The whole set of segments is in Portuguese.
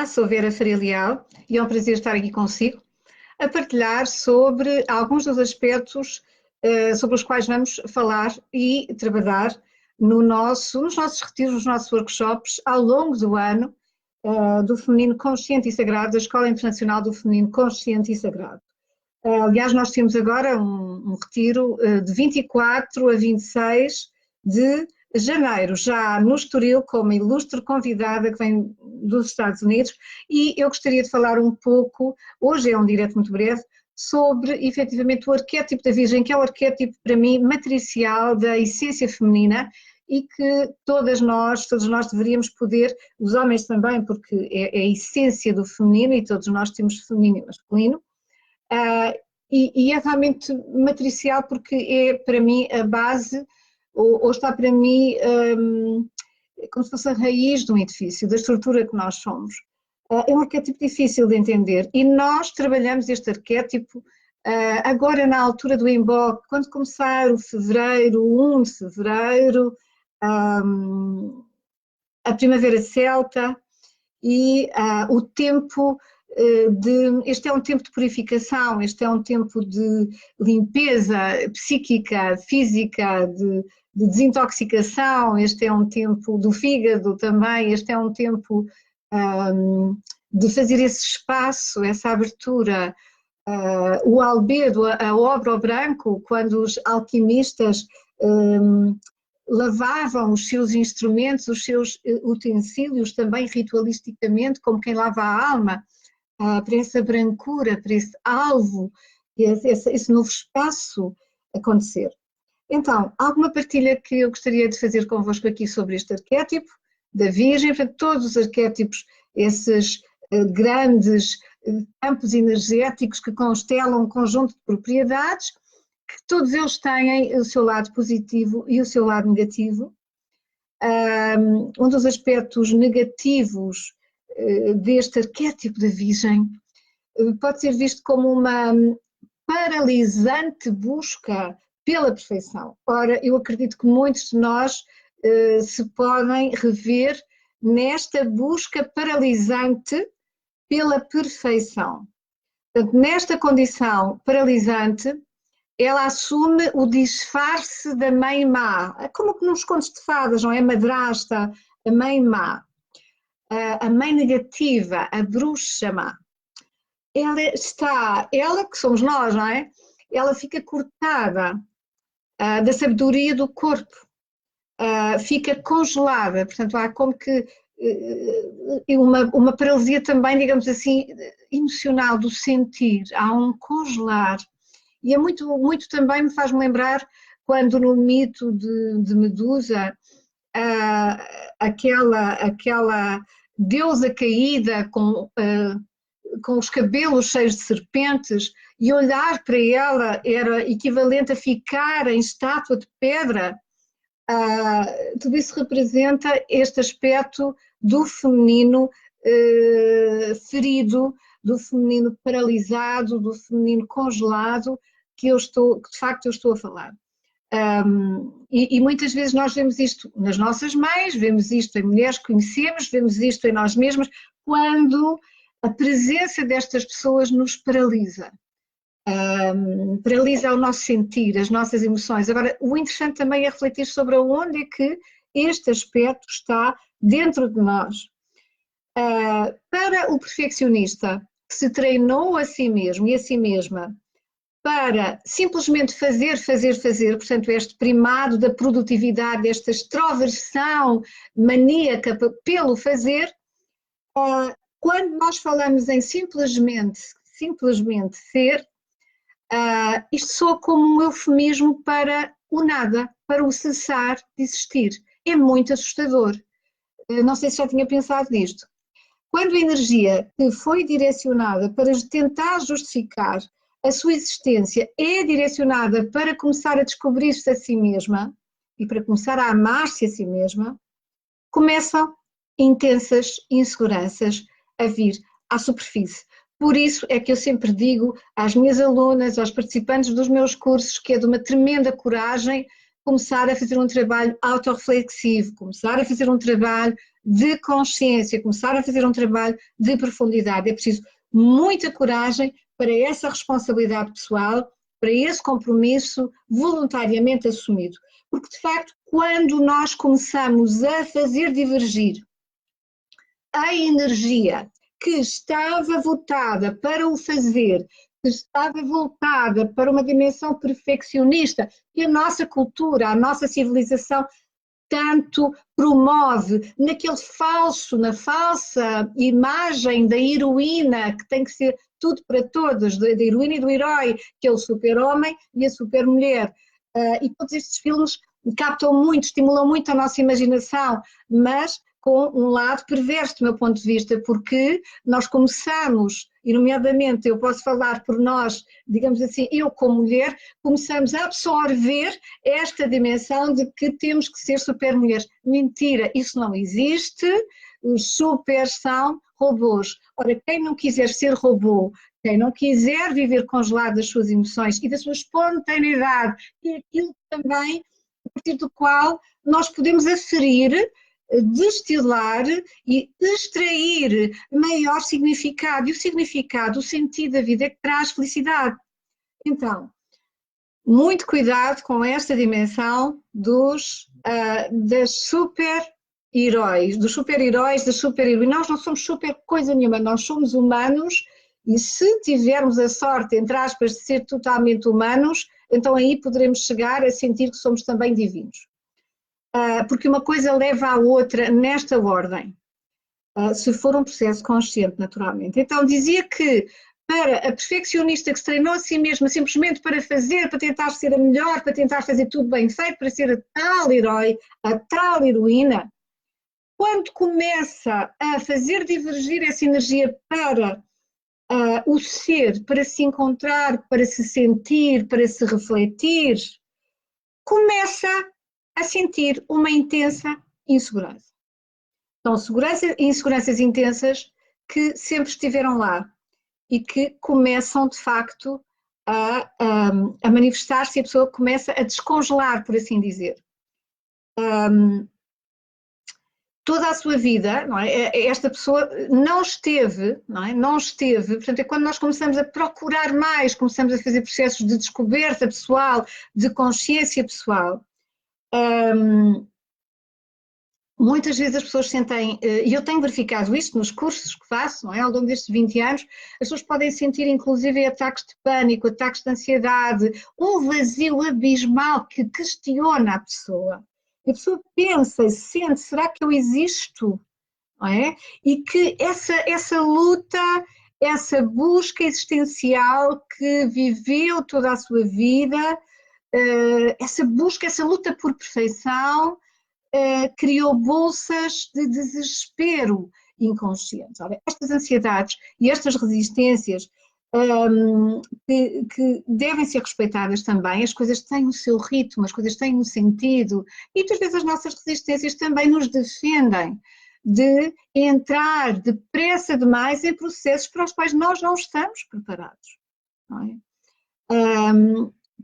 Olá, sou Vera Faria Leal e é um prazer estar aqui consigo a partilhar sobre alguns dos aspectos sobre os quais vamos falar e trabalhar nos nossos retiros, nos nossos workshops ao longo do ano do Feminino Consciente e Sagrado, da Escola Internacional do Feminino Consciente e Sagrado. Aliás, nós temos agora um retiro de 24 a 26 de janeiro, já no Estoril, com uma ilustre convidada que vem dos Estados Unidos, e eu gostaria de falar um pouco, hoje é um direto muito breve, sobre efetivamente o arquétipo da Virgem, que é o arquétipo para mim matricial da essência feminina e que todos nós deveríamos poder, os homens também, porque é a essência do feminino e todos nós temos feminino e masculino, e é realmente matricial porque é para mim a base, ou está para mim como se fosse a raiz de um edifício, da estrutura que nós somos. É um arquétipo difícil de entender e nós trabalhamos este arquétipo agora na altura do Emboque, quando começar o fevereiro, o 1 de fevereiro, a primavera celta e o tempo este é um tempo de purificação, este é um tempo de limpeza psíquica, física, de desintoxicação, este é um tempo do fígado também, este é um tempo de fazer esse espaço, essa abertura, o albedo, a obra ao branco, quando os alquimistas lavavam os seus instrumentos, os seus utensílios também ritualisticamente, como quem lava a alma, para essa brancura, para esse alvo, esse novo espaço acontecer. Então, alguma partilha que eu gostaria de fazer convosco aqui sobre este arquétipo da Virgem, para todos os arquétipos, esses grandes campos energéticos que constelam um conjunto de propriedades, que todos eles têm o seu lado positivo e o seu lado negativo. Um dos aspectos negativos deste arquétipo da Virgem pode ser visto como uma paralisante busca pela perfeição. Ora, eu acredito que muitos de nós se podem rever nesta busca paralisante pela perfeição. Portanto, nesta condição paralisante, ela assume o disfarce da mãe má, como que nos contos de fadas, não é? A madrasta, a mãe má, a mãe negativa, a bruxa má. Ela que somos nós, não é? Ela fica cortada da sabedoria do corpo, fica congelada, portanto há como que uma paralisia também, digamos assim, emocional do sentir, há um congelar, e é muito também me faz-me lembrar quando no mito de Medusa, aquela deusa caída com os cabelos cheios de serpentes, e olhar para ela era equivalente a ficar em estátua de pedra. Tudo isso representa este aspecto do feminino ferido, do feminino paralisado, do feminino congelado, que de facto eu estou a falar. E muitas vezes nós vemos isto nas nossas mães, vemos isto em mulheres que conhecemos, vemos isto em nós mesmas, quando a presença destas pessoas nos paralisa. Paralisa o nosso sentir, as nossas emoções. Agora, o interessante também é refletir sobre onde é que este aspecto está dentro de nós. Para o perfeccionista que se treinou a si mesmo e a si mesma para simplesmente fazer, portanto, este primado da produtividade, esta extroversão maníaca pelo fazer, quando nós falamos em simplesmente ser, isto soa como um eufemismo para o nada, para o cessar de existir. É muito assustador. Não sei se já tinha pensado nisto. Quando a energia que foi direcionada para tentar justificar a sua existência é direcionada para começar a descobrir-se a si mesma e para começar a amar-se a si mesma, começam intensas inseguranças a vir à superfície. Por isso é que eu sempre digo às minhas alunas, aos participantes dos meus cursos, que é de uma tremenda coragem começar a fazer um trabalho autorreflexivo, começar a fazer um trabalho de consciência, começar a fazer um trabalho de profundidade. É preciso muita coragem para essa responsabilidade pessoal, para esse compromisso voluntariamente assumido. Porque, de facto, quando nós começamos a fazer divergir a energia que estava votada para o fazer, que estava voltada para uma dimensão perfeccionista, que a nossa cultura, a nossa civilização tanto promove, na falsa imagem da heroína, que tem que ser tudo para todos, da heroína e do herói, que é o super-homem e a super-mulher. E todos estes filmes captam muito, estimulam muito a nossa imaginação, mas com um lado perverso do meu ponto de vista, porque nós começamos, e nomeadamente eu posso falar por nós, digamos assim, eu como mulher, começamos a absorver esta dimensão de que temos que ser super mulheres. Mentira, isso não existe, os super são robôs. Ora, quem não quiser ser robô, quem não quiser viver congelado das suas emoções e da sua espontaneidade, é aquilo também a partir do qual nós podemos aferir, destilar e extrair maior significado. E o significado, o sentido da vida é que traz felicidade. Então, muito cuidado com esta dimensão das super-heróis, dos super-heróis, das super-heroínas. Nós não somos super coisa nenhuma, nós somos humanos e se tivermos a sorte, entre aspas, de ser totalmente humanos, então aí poderemos chegar a sentir que somos também divinos. Porque uma coisa leva à outra nesta ordem, se for um processo consciente, naturalmente. Então dizia que para a perfeccionista que se treinou a si mesma simplesmente para fazer, para tentar ser a melhor, para tentar fazer tudo bem feito, para ser a tal herói, a tal heroína, quando começa a fazer divergir essa energia para o ser, para se encontrar, para se sentir, para se refletir, começa a sentir uma intensa insegurança. Então, inseguranças intensas que sempre estiveram lá e que começam, de facto, a manifestar-se e a pessoa começa a descongelar, por assim dizer. Toda a sua vida, não é? Esta pessoa não esteve, portanto, é quando nós começamos a procurar mais, começamos a fazer processos de descoberta pessoal, de consciência pessoal. Muitas vezes as pessoas sentem, e eu tenho verificado isto nos cursos que faço, não é? Ao longo destes 20 anos, as pessoas podem sentir inclusive ataques de pânico, ataques de ansiedade, um vazio abismal que questiona a pessoa. A pessoa pensa e sente, será que eu existo? Não é? E que essa luta, essa busca existencial que viveu toda a sua vida, essa busca, essa luta por perfeição, criou bolsas de desespero inconsciente. Sabe? Estas ansiedades e estas resistências que devem ser respeitadas também, as coisas têm o seu ritmo, as coisas têm um sentido e muitas vezes as nossas resistências também nos defendem de entrar depressa demais em processos para os quais nós não estamos preparados. Não é?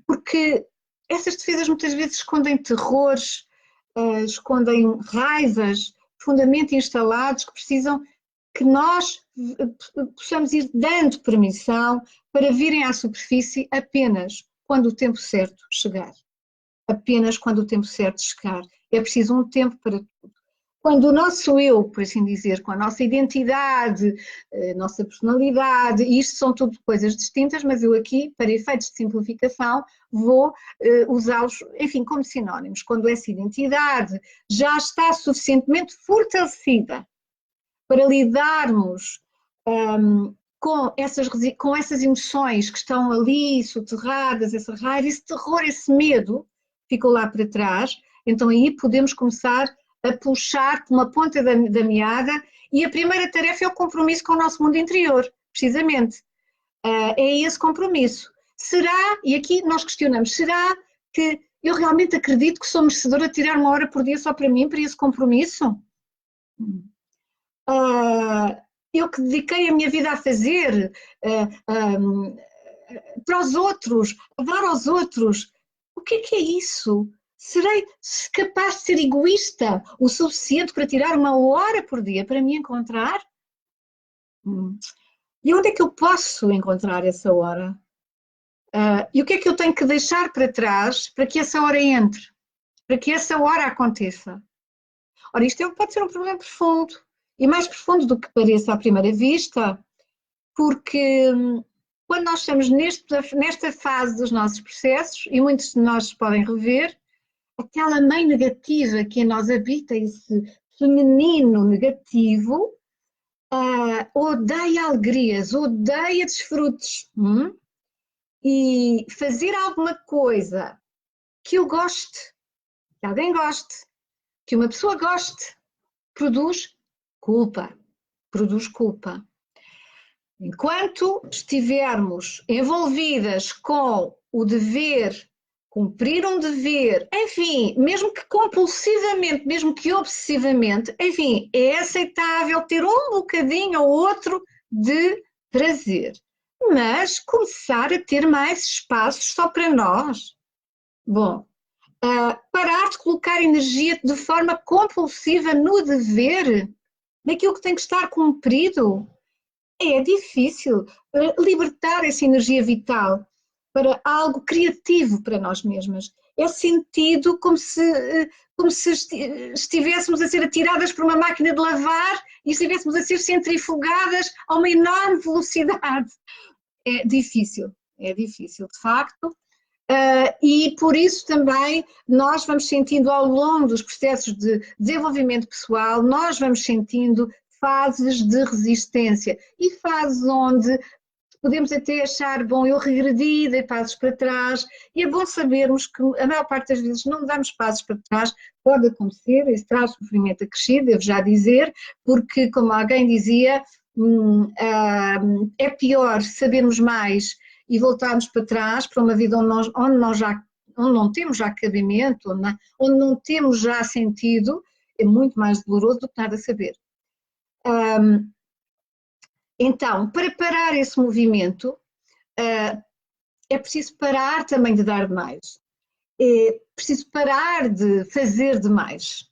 Porque essas defesas muitas vezes escondem terrores, escondem raivas profundamente instalados que precisam que nós possamos ir dando permissão para virem à superfície apenas quando o tempo certo chegar. Apenas quando o tempo certo chegar. É preciso um tempo para tudo. Quando o nosso eu, por assim dizer, com a nossa identidade, a nossa personalidade, e isto são tudo coisas distintas, mas eu aqui, para efeitos de simplificação, vou usá-los, enfim, como sinónimos. Quando essa identidade já está suficientemente fortalecida para lidarmos com essas emoções que estão ali soterradas, essa raiva, esse terror, esse medo, ficou lá para trás, então aí podemos começar a puxar por uma ponta da meada e a primeira tarefa é o compromisso com o nosso mundo interior, precisamente. É esse compromisso. Será, e aqui nós questionamos, será que eu realmente acredito que sou merecedora de tirar 1 hora por dia só para mim, para esse compromisso? Eu que dediquei a minha vida a fazer, para os outros, a dar aos outros, o que é isso? Serei capaz de ser egoísta o suficiente para tirar 1 hora por dia para me encontrar? E onde é que eu posso encontrar essa hora? E o que é que eu tenho que deixar para trás para que essa hora entre? Para que essa hora aconteça? Ora, isto pode ser um problema profundo, e mais profundo do que pareça à primeira vista, porque quando nós estamos nesta fase dos nossos processos, e muitos de nós podem rever, aquela mãe negativa que em nós habita, esse feminino negativo, odeia alegrias, odeia desfrutes. E fazer alguma coisa que eu goste, que alguém goste, que uma pessoa goste, produz culpa. Produz culpa. Enquanto estivermos envolvidas com o dever, cumprir um dever, enfim, mesmo que compulsivamente, mesmo que obsessivamente, enfim, é aceitável ter um bocadinho ou outro de prazer. Mas começar a ter mais espaços só para nós. Bom, parar de colocar energia de forma compulsiva no dever, naquilo que tem que estar cumprido, é difícil. Libertar essa energia vital para algo criativo para nós mesmas. É sentido como se estivéssemos a ser atiradas por uma máquina de lavar e estivéssemos a ser centrifugadas a uma enorme velocidade. É difícil, de facto. E por isso também nós vamos sentindo ao longo dos processos de desenvolvimento pessoal, nós vamos sentindo fases de resistência e fases onde podemos até achar, bom, eu regredi, dei passos para trás, e é bom sabermos que a maior parte das vezes não damos passos para trás, pode acontecer, isso traz sofrimento acrescido, devo já dizer, porque, como alguém dizia, é pior sabermos mais e voltarmos para trás para uma vida onde não temos já cabimento, onde não temos já sentido, é muito mais doloroso do que nada saber. Então, para parar esse movimento, é preciso parar também de dar demais. É preciso parar de fazer demais.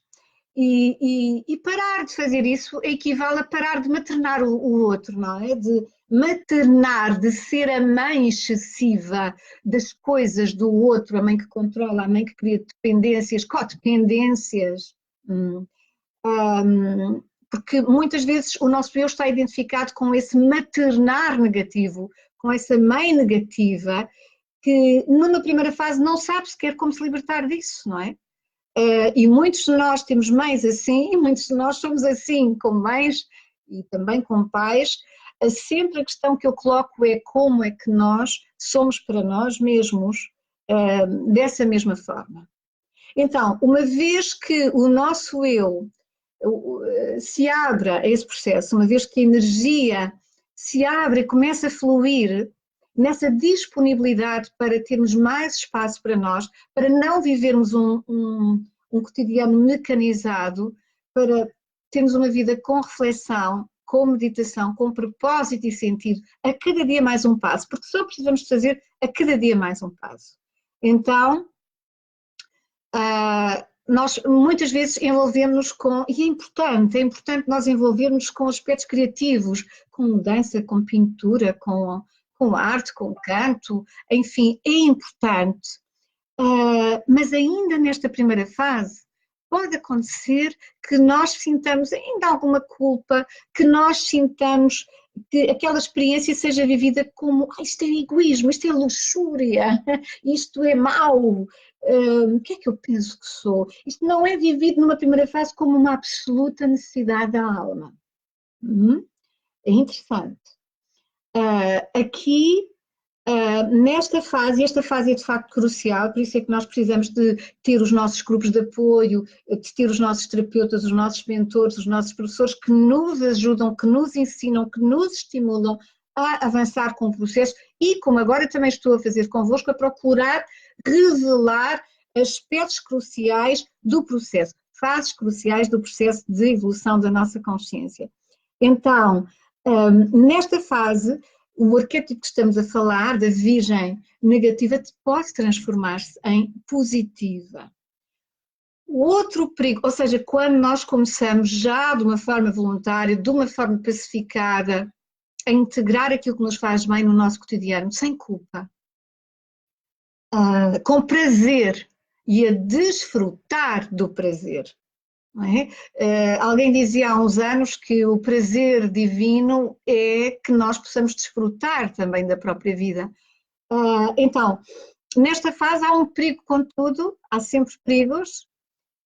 E parar de fazer isso equivale a parar de maternar o outro, não é? De maternar, de ser a mãe excessiva das coisas do outro, a mãe que controla, a mãe que cria dependências, codependências. Porque muitas vezes o nosso eu está identificado com esse maternar negativo, com essa mãe negativa, que numa primeira fase não sabe sequer como se libertar disso, não é? E muitos de nós temos mães assim, e muitos de nós somos assim como mães e também como pais. Sempre a questão que eu coloco é como é que nós somos para nós mesmos dessa mesma forma. Então, uma vez que o nosso eu se abre a esse processo, uma vez que a energia se abre e começa a fluir nessa disponibilidade para termos mais espaço para nós, para não vivermos um cotidiano mecanizado, para termos uma vida com reflexão, com meditação, com propósito e sentido, a cada dia mais um passo, porque só precisamos de fazer a cada dia mais um passo. Então, nós muitas vezes envolvemos-nos com, e é importante nós envolvermos com aspectos criativos, com dança, com pintura, com arte, com canto, enfim, é importante. Mas ainda nesta primeira fase, pode acontecer que nós sintamos ainda alguma culpa, que nós sintamos que aquela experiência seja vivida como isto é egoísmo, isto é luxúria, isto é mau, o que é que eu penso que sou? Isto não é vivido numa primeira fase como uma absoluta necessidade da alma. É interessante. Aqui, nesta fase, esta fase é de facto crucial, por isso é que nós precisamos de ter os nossos grupos de apoio, de ter os nossos terapeutas, os nossos mentores, os nossos professores que nos ajudam, que nos ensinam, que nos estimulam a avançar com o processo e, como agora também estou a fazer convosco, a procurar revelar aspectos cruciais do processo, fases cruciais do processo de evolução da nossa consciência. Então, nesta fase, o arquétipo que estamos a falar, da Virgem negativa, pode transformar-se em positiva. O outro perigo, ou seja, quando nós começamos já de uma forma voluntária, de uma forma pacificada, a integrar aquilo que nos faz bem no nosso cotidiano, sem culpa, com prazer e a desfrutar do prazer. Não é? Alguém dizia há uns anos que o prazer divino é que nós possamos desfrutar também da própria vida. Então, nesta fase há um perigo, contudo, há sempre perigos,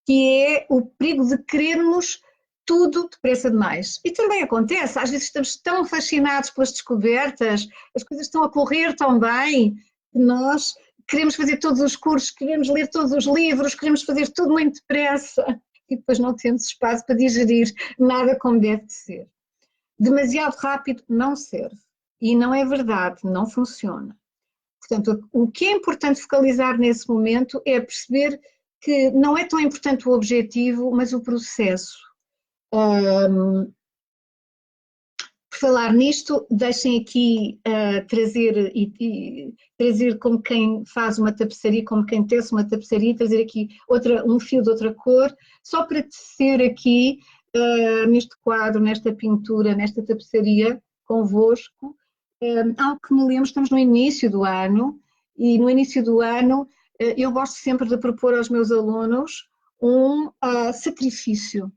que é o perigo de querermos tudo depressa demais. E também acontece, às vezes estamos tão fascinados pelas descobertas, as coisas estão a correr tão bem, que nós queremos fazer todos os cursos, queremos ler todos os livros, queremos fazer tudo muito depressa e depois não temos espaço para digerir nada como deve de ser. Demasiado rápido não serve e não é verdade, não funciona. Portanto, o que é importante focalizar nesse momento é perceber que não é tão importante o objetivo, mas o processo. Por falar nisto, deixem aqui trazer como quem faz uma tapeçaria, como quem tece uma tapeçaria, trazer aqui um fio de outra cor, só para tecer aqui, neste quadro, nesta pintura, nesta tapeçaria, convosco, algo que me lembro, estamos no início do ano, e no início do ano eu gosto sempre de propor aos meus alunos um sacrifício.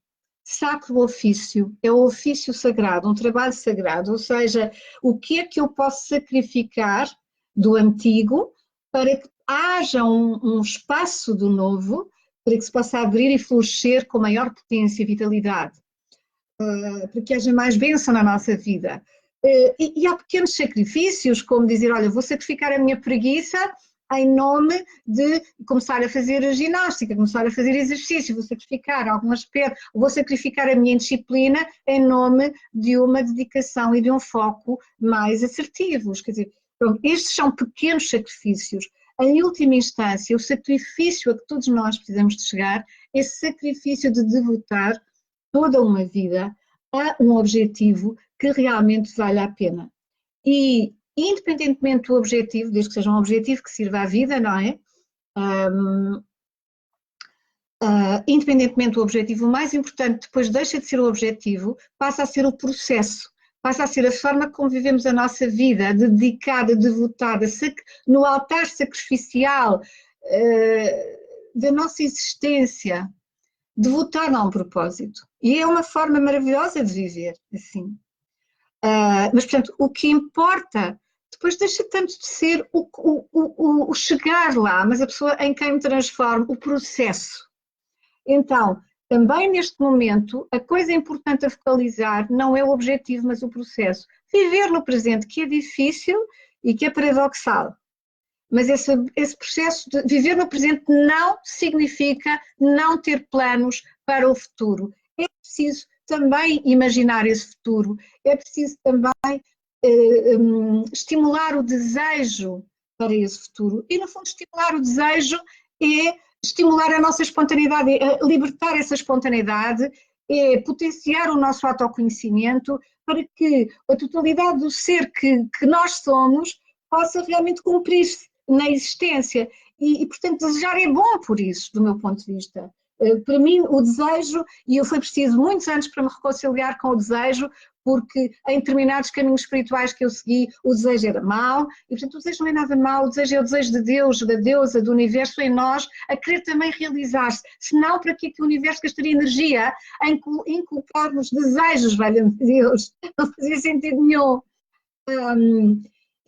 Sacro ofício, é o ofício sagrado, um trabalho sagrado, ou seja, o que é que eu posso sacrificar do antigo para que haja um espaço do novo, para que se possa abrir e florescer com maior potência e vitalidade, para que haja mais bênção na nossa vida. E há pequenos sacrifícios, como dizer, olha, vou sacrificar a minha preguiça em nome de começar a fazer ginástica, começar a fazer exercício, vou sacrificar algum aspecto, vou sacrificar a minha indisciplina em nome de uma dedicação e de um foco mais assertivos. Quer dizer, pronto, estes são pequenos sacrifícios. Em última instância, o sacrifício a que todos nós precisamos de chegar é esse sacrifício de devotar toda uma vida a um objetivo que realmente vale a pena. E independentemente do objetivo, desde que seja um objetivo que sirva à vida, não é? Independentemente do objetivo, o mais importante depois deixa de ser o objetivo, passa a ser o processo, passa a ser a forma como vivemos a nossa vida, dedicada, devotada, no altar sacrificial da nossa existência, devotada a um propósito. E é uma forma maravilhosa de viver, assim. Mas, portanto, o que importa depois deixa tanto de ser o chegar lá, mas a pessoa em quem me transforma, o processo. Então, também neste momento, a coisa importante a focalizar não é o objetivo, mas o processo. Viver no presente, que é difícil e que é paradoxal. Mas esse processo de viver no presente não significa não ter planos para o futuro. É preciso também imaginar esse futuro, é preciso também estimular o desejo para esse futuro. E, no fundo, estimular o desejo é estimular a nossa espontaneidade, é libertar essa espontaneidade, é potenciar o nosso autoconhecimento para que a totalidade do ser que nós somos possa realmente cumprir-se na existência. E, portanto, desejar é bom por isso, do meu ponto de vista. Para mim, o desejo, e foi preciso muitos anos para me reconciliar com o desejo, porque em determinados caminhos espirituais que eu segui, o desejo era mau, e portanto o desejo não é nada mau, o desejo é o desejo de Deus, da deusa, do universo em nós, a querer também realizar-se. Senão, para que o universo gastaria energia em inculcar-nos desejos, valha-me Deus? Não fazia sentido nenhum.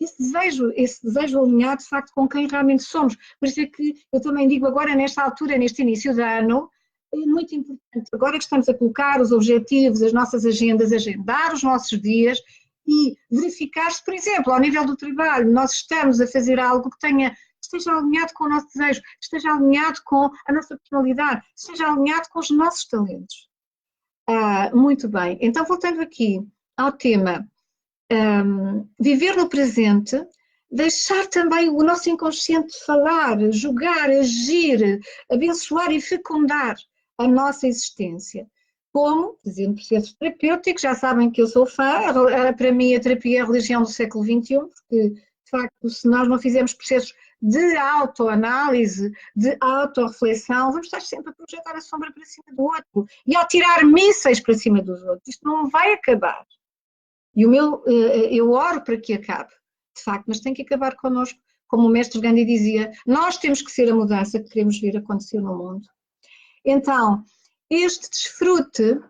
Esse desejo alinhado, de facto, com quem realmente somos. Por isso é que eu também digo agora, nesta altura, neste início de ano, é muito importante, agora que estamos a colocar os objetivos, as nossas agendas, agendar os nossos dias e verificar se, por exemplo, ao nível do trabalho, nós estamos a fazer algo que esteja alinhado com o nosso desejo, esteja alinhado com a nossa personalidade, esteja alinhado com os nossos talentos. Muito bem, então voltando aqui ao tema, viver no presente, deixar também o nosso inconsciente falar, jogar, agir, abençoar e fecundar a nossa existência. Como, fazendo processos terapêuticos, já sabem que eu sou fã, para mim a terapia é a religião do século XXI, porque, de facto, se nós não fizermos processos de autoanálise, de autorreflexão, vamos estar sempre a projetar a sombra para cima do outro e a tirar mísseis para cima dos outros. Isto não vai acabar. E eu oro para que acabe, de facto, mas tem que acabar connosco. Como o mestre Gandhi dizia, nós temos que ser a mudança que queremos ver acontecer no mundo. Então, este desfrute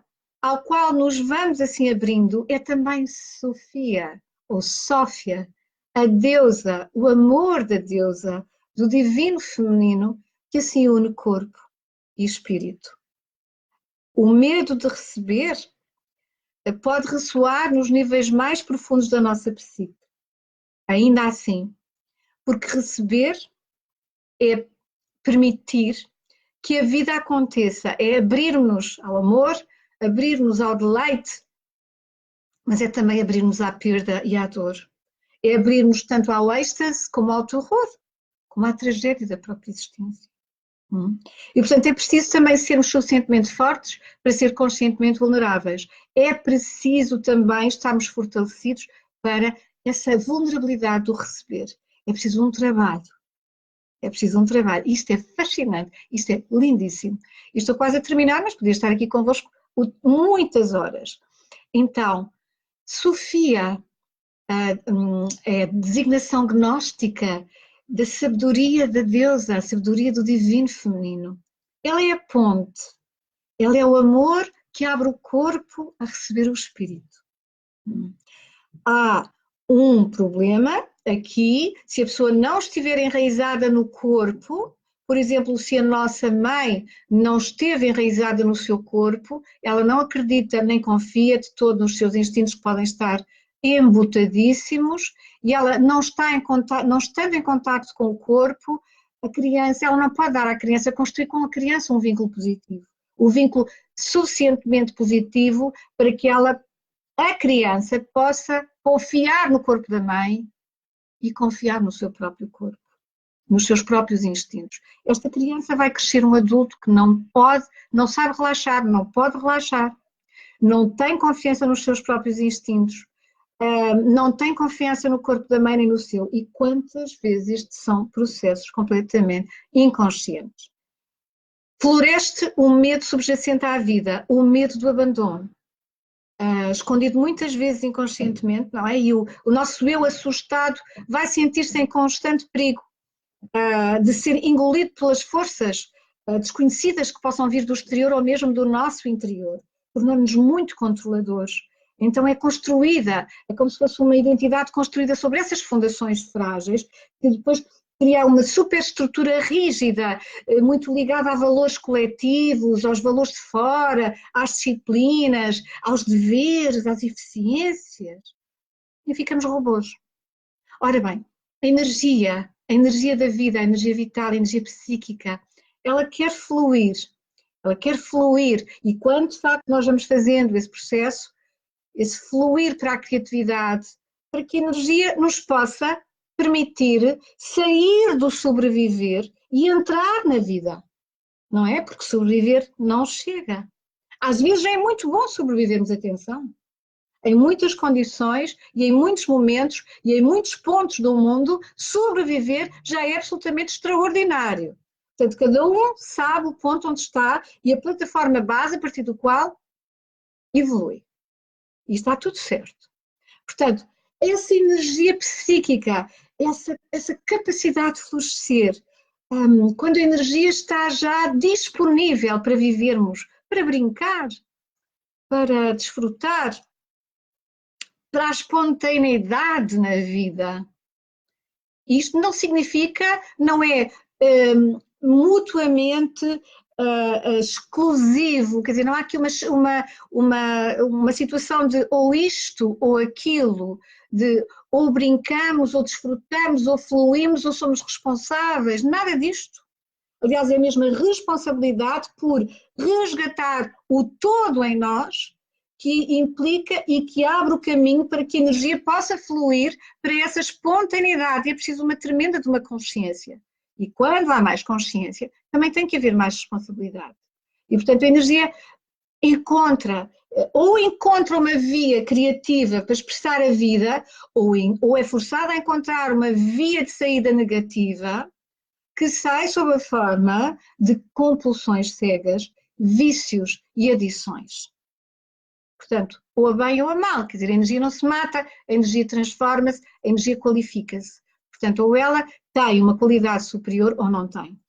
ao qual nos vamos assim abrindo é também Sofia, ou Sófia, a deusa, o amor da deusa, do divino feminino, que assim une corpo e espírito. O medo de receber pode ressoar nos níveis mais profundos da nossa psique. Ainda assim, porque receber é permitir que a vida aconteça, é abrir-nos ao amor, abrir-nos ao deleite, mas é também abrir-nos à perda e à dor. É abrir-nos tanto ao êxtase como ao terror, como à tragédia da própria existência. E, portanto, é preciso também sermos suficientemente fortes para ser conscientemente vulneráveis. É preciso também estarmos fortalecidos para essa vulnerabilidade do receber. É preciso um trabalho. É preciso um trabalho. Isto é fascinante, isto é lindíssimo. E estou quase a terminar, mas podia estar aqui convosco muitas horas. Então, Sofia é a designação gnóstica da sabedoria da deusa, a sabedoria do divino feminino. Ela é a ponte, ela é o amor que abre o corpo a receber o espírito. Há um problema aqui, se a pessoa não estiver enraizada no corpo, por exemplo, se a nossa mãe não esteve enraizada no seu corpo, ela não acredita nem confia de todo nos seus instintos que podem estar embotadíssimos e ela não está em contato, não estando em contacto com o corpo, a criança, ela não pode dar à criança, construir com a criança um vínculo positivo, um vínculo suficientemente positivo para que a criança possa confiar no corpo da mãe e confiar no seu próprio corpo, nos seus próprios instintos. Esta criança vai crescer um adulto que não sabe relaxar, não pode relaxar, não tem confiança nos seus próprios instintos, não tem confiança no corpo da mãe nem no seu. E quantas vezes estes são processos completamente inconscientes? Floresce um medo subjacente à vida, o medo do abandono. Escondido muitas vezes inconscientemente, não é? E o nosso eu assustado vai sentir-se em constante perigo de ser engolido pelas forças desconhecidas que possam vir do exterior ou mesmo do nosso interior, tornando-nos muito controladores. Então é construída, é como se fosse uma identidade construída sobre essas fundações frágeis, que depois cria uma superestrutura rígida, muito ligada a valores coletivos, aos valores de fora, às disciplinas, aos deveres, às eficiências, e ficamos robôs. Ora bem, a energia da vida, a energia vital, a energia psíquica, ela quer fluir, e quando de facto nós vamos fazendo esse processo, esse fluir para a criatividade, para que a energia nos possa permitir sair do sobreviver e entrar na vida, não é? Porque sobreviver não chega. Às vezes é muito bom sobrevivermos, atenção. Em muitas condições e em muitos momentos e em muitos pontos do mundo, sobreviver já é absolutamente extraordinário. Portanto, cada um sabe o ponto onde está e a plataforma base a partir do qual evolui. E está tudo certo. Portanto, essa energia psíquica, essa capacidade de florescer, quando a energia está já disponível para vivermos, para brincar, para desfrutar, para a espontaneidade na vida. Isto não significa, não é mutuamente exclusivo, quer dizer, não há aqui uma situação de ou isto ou aquilo, de ou brincamos, ou desfrutamos, ou fluímos, ou somos responsáveis, nada disto. Aliás, é a mesma responsabilidade por resgatar o todo em nós, que implica e que abre o caminho para que a energia possa fluir para essa espontaneidade. E é preciso uma tremenda de uma consciência. E quando há mais consciência, também tem que haver mais responsabilidade. E, portanto, a energia encontra uma via criativa para expressar a vida, ou é forçada a encontrar uma via de saída negativa que sai sob a forma de compulsões cegas, vícios e adições. Portanto, ou a bem ou a mal, quer dizer, a energia não se mata, a energia transforma-se, a energia qualifica-se. Portanto, ou ela tem uma qualidade superior ou não tem.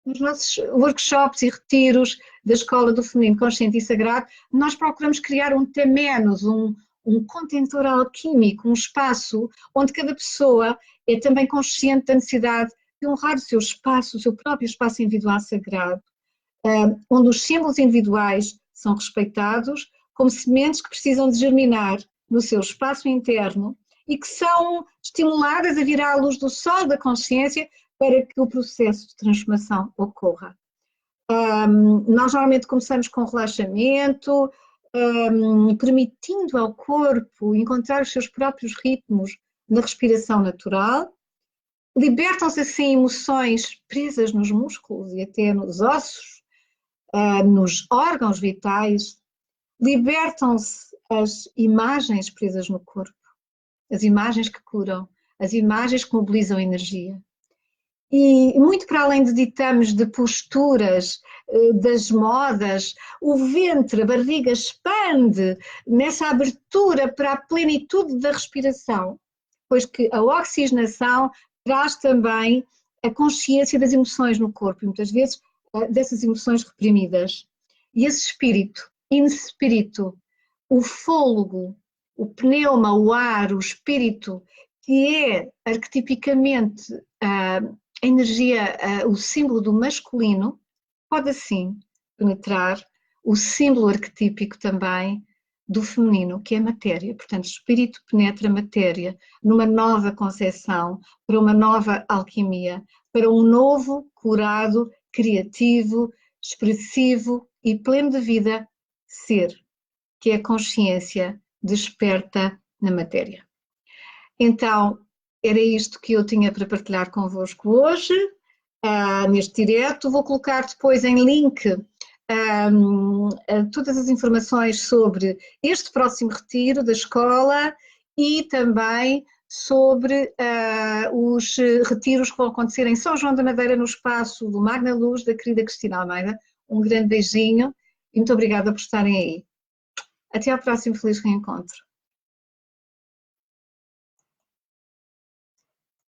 Nos nossos workshops e retiros da Escola do Feminino Consciente e Sagrado, nós procuramos criar um temenos, um contentor alquímico, um espaço onde cada pessoa é também consciente da necessidade de honrar o seu espaço, o seu próprio espaço individual sagrado, onde os símbolos individuais são respeitados como sementes que precisam de germinar no seu espaço interno e que são estimuladas a vir à luz do sol da consciência para que o processo de transformação ocorra. Nós normalmente começamos com relaxamento, permitindo ao corpo encontrar os seus próprios ritmos na respiração natural. Libertam-se assim emoções presas nos músculos e até nos ossos, nos órgãos vitais. Libertam-se as imagens presas no corpo, as imagens que curam, as imagens que mobilizam energia. E muito para além de ditames de posturas, das modas, o ventre, a barriga expande nessa abertura para a plenitude da respiração, pois que a oxigenação traz também a consciência das emoções no corpo, e muitas vezes dessas emoções reprimidas. E esse espírito, inespírito, o fôlego, o pneuma, o ar, o espírito, que é arquetipicamente a energia, o símbolo do masculino, pode assim penetrar o símbolo arquetípico também do feminino, que é a matéria. Portanto, o espírito penetra a matéria numa nova concepção, para uma nova alquimia, para um novo, curado, criativo, expressivo e pleno de vida ser, que é a consciência desperta na matéria. Então, era isto que eu tinha para partilhar convosco hoje, neste direto. Vou colocar depois em link todas as informações sobre este próximo retiro da escola e também sobre os retiros que vão acontecer em São João da Madeira, no espaço do Magna Luz, da querida Cristina Almeida. Um grande beijinho e muito obrigada por estarem aí. Até ao próximo Feliz Reencontro.